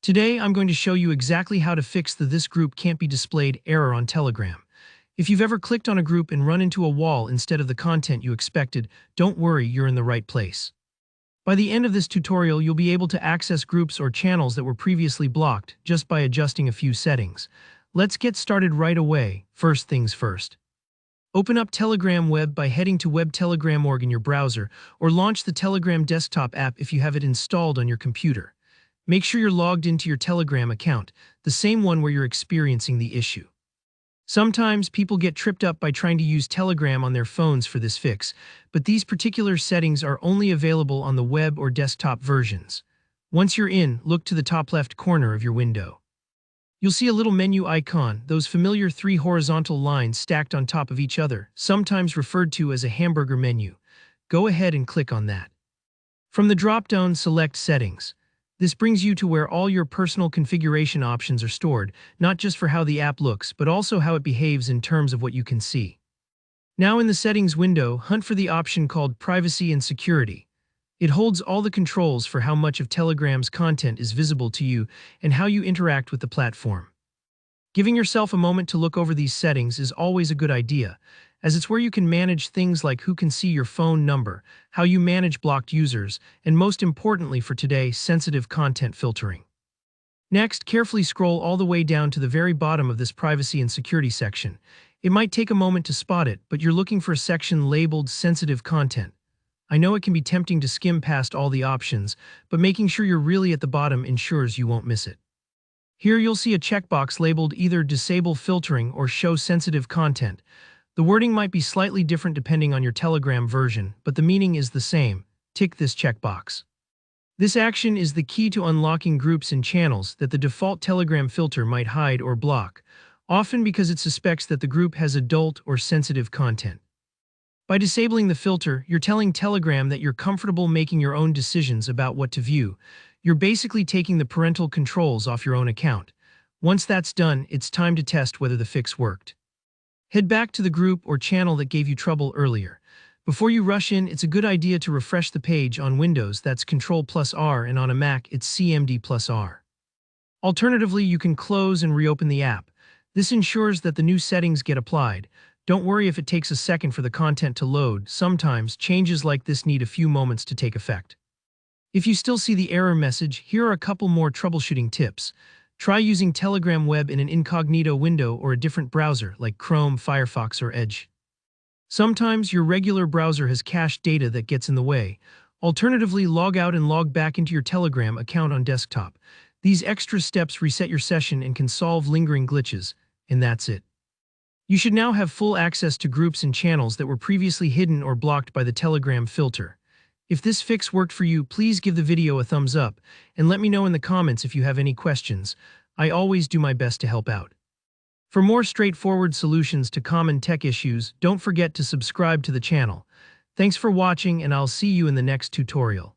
Today, I'm going to show you exactly how to fix the "This group can't be displayed" error on Telegram. If you've ever clicked on a group and run into a wall instead of the content you expected, don't worry, you're in the right place. By the end of this tutorial, you'll be able to access groups or channels that were previously blocked just by adjusting a few settings. Let's get started right away. First things first. Open up Telegram Web by heading to web.telegram.org in your browser, or launch the Telegram desktop app if you have it installed on your computer. Make sure you're logged into your Telegram account, the same one where you're experiencing the issue. Sometimes people get tripped up by trying to use Telegram on their phones for this fix, but these particular settings are only available on the web or desktop versions. Once you're in, look to the top left corner of your window. You'll see a little menu icon, those familiar three horizontal lines stacked on top of each other, sometimes referred to as a hamburger menu. Go ahead and click on that. From the drop-down, select Settings. This brings you to where all your personal configuration options are stored, not just for how the app looks, but also how it behaves in terms of what you can see. Now in the Settings window, hunt for the option called Privacy and Security. It holds all the controls for how much of Telegram's content is visible to you and how you interact with the platform. Giving yourself a moment to look over these settings is always a good idea, as it's where you can manage things like who can see your phone number, how you manage blocked users, and most importantly for today, sensitive content filtering. Next, carefully scroll all the way down to the very bottom of this Privacy and Security section. It might take a moment to spot it, but you're looking for a section labeled Sensitive Content. I know it can be tempting to skim past all the options, but making sure you're really at the bottom ensures you won't miss it. Here you'll see a checkbox labeled either Disable Filtering or Show Sensitive Content. The wording might be slightly different depending on your Telegram version, but the meaning is the same. Tick this checkbox. This action is the key to unlocking groups and channels that the default Telegram filter might hide or block, often because it suspects that the group has adult or sensitive content. By disabling the filter, you're telling Telegram that you're comfortable making your own decisions about what to view. You're basically taking the parental controls off your own account. Once that's done, it's time to test whether the fix worked. Head back to the group or channel that gave you trouble earlier. Before you rush in, it's a good idea to refresh the page. On Windows, that's Ctrl+R, and on a Mac, it's CMD+R. Alternatively, you can close and reopen the app. This ensures that the new settings get applied. Don't worry if it takes a second for the content to load. Sometimes, changes like this need a few moments to take effect. If you still see the error message, here are a couple more troubleshooting tips. Try using Telegram Web in an incognito window or a different browser like Chrome, Firefox, or Edge. Sometimes your regular browser has cached data that gets in the way. Alternatively, log out and log back into your Telegram account on desktop. These extra steps reset your session and can solve lingering glitches, and that's it. You should now have full access to groups and channels that were previously hidden or blocked by the Telegram filter. If this fix worked for you, please give the video a thumbs up and let me know in the comments if you have any questions. I always do my best to help out. For more straightforward solutions to common tech issues, don't forget to subscribe to the channel. Thanks for watching, and I'll see you in the next tutorial.